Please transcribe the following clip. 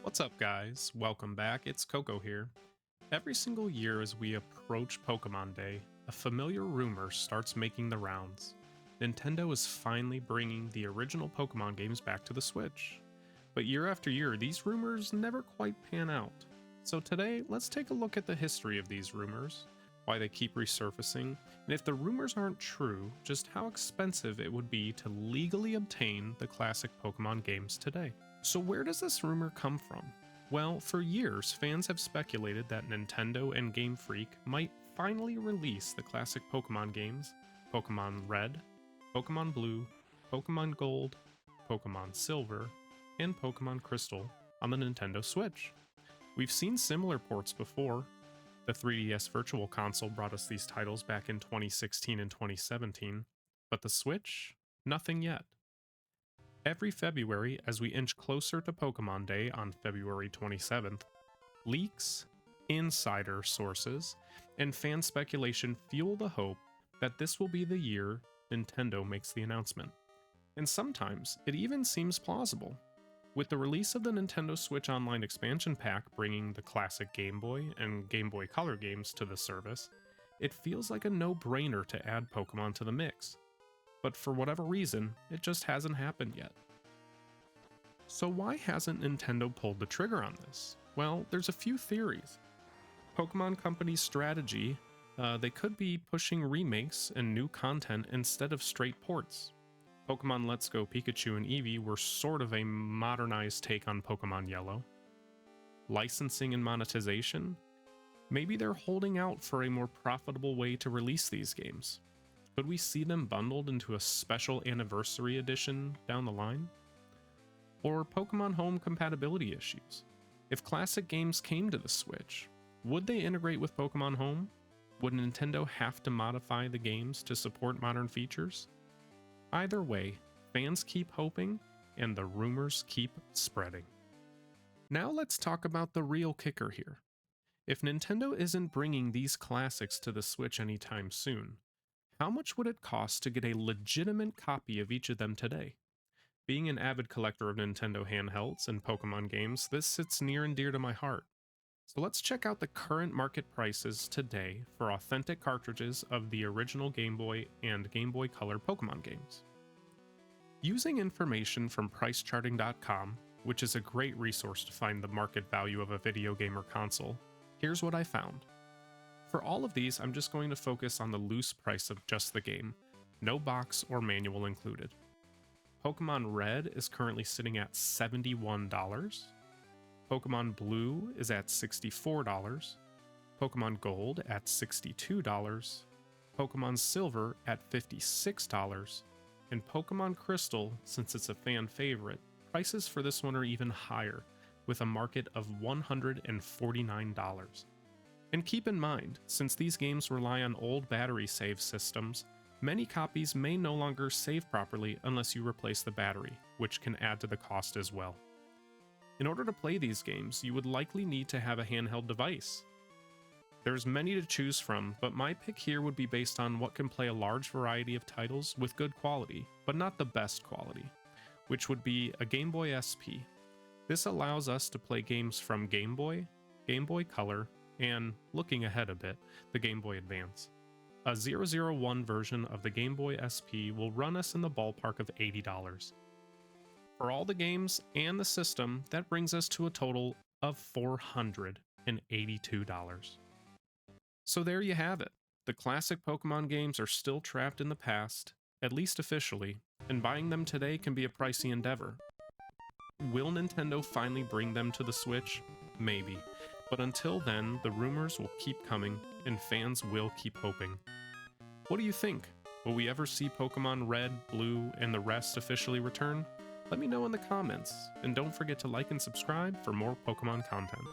What's up, guys? Welcome back. It's Coco here. Every single year as we approach Pokemon Day, a familiar rumor starts making the rounds. Nintendo is finally bringing the original Pokemon games back to the Switch. But year after year, these rumors never quite pan out. So today, let's take a look at the history of these rumors, why they keep resurfacing, and if the rumors aren't true, just how expensive it would be to legally obtain the classic Pokemon games today. So where does this rumor come from? Well, for years, fans have speculated that Nintendo and Game Freak might finally release the classic Pokemon games, Pokemon Red, Pokemon Blue, Pokemon Gold, Pokemon Silver, and Pokemon Crystal on the Nintendo Switch. We've seen similar ports before. The 3DS Virtual Console brought us these titles back in 2016 and 2017, but the Switch? Nothing yet. Every February, as we inch closer to Pokemon Day on February 27th, leaks, insider sources, and fan speculation fuel the hope that this will be the year Nintendo makes the announcement. And sometimes it even seems plausible. With the release of the Nintendo Switch Online expansion pack bringing the classic Game Boy and Game Boy Color games to the service, it feels like a no-brainer to add Pokemon to the mix. But for whatever reason, it just hasn't happened yet. So why hasn't Nintendo pulled the trigger on this? Well, there's a few theories. Pokemon Company's strategy, they could be pushing remakes and new content instead of straight ports. Pokemon Let's Go Pikachu and Eevee were sort of a modernized take on Pokemon Yellow. Licensing and monetization? Maybe they're holding out for a more profitable way to release these games. Could we see them bundled into a special anniversary edition down the line? Or Pokemon Home compatibility issues? If classic games came to the Switch, would they integrate with Pokemon Home? Would Nintendo have to modify the games to support modern features? Either way, fans keep hoping, and the rumors keep spreading. Now let's talk about the real kicker here. If Nintendo isn't bringing these classics to the Switch anytime soon, how much would it cost to get a legitimate copy of each of them today? Being an avid collector of Nintendo handhelds and Pokemon games, this sits near and dear to my heart. So let's check out the current market prices today for authentic cartridges of the original Game Boy and Game Boy Color Pokemon games. Using information from pricecharting.com, which is a great resource to find the market value of a video game or console, here's what I found. For all of these, I'm just going to focus on the loose price of just the game, no box or manual included. Pokemon Red is currently sitting at $71, Pokemon Blue is at $64, Pokemon Gold at $62, Pokemon Silver at $56, and Pokemon Crystal, since it's a fan favorite, prices for this one are even higher, with a market of $149. And keep in mind, since these games rely on old battery save systems, many copies may no longer save properly unless you replace the battery, which can add to the cost as well. In order to play these games, you would likely need to have a handheld device. There's many to choose from, but my pick here would be based on what can play a large variety of titles with good quality, but not the best quality, which would be a Game Boy SP. This allows us to play games from Game Boy Color, and, looking ahead a bit, the Game Boy Advance. A 001 version of the Game Boy SP will run us in the ballpark of $80. For all the games and the system, that brings us to a total of $482. So there you have it. The classic Pokemon games are still trapped in the past, at least officially, and buying them today can be a pricey endeavor. Will Nintendo finally bring them to the Switch? Maybe. But until then, the rumors will keep coming, and fans will keep hoping. What do you think? Will we ever see Pokemon Red, Blue, and the rest officially return? Let me know in the comments, and don't forget to like and subscribe for more Pokemon content.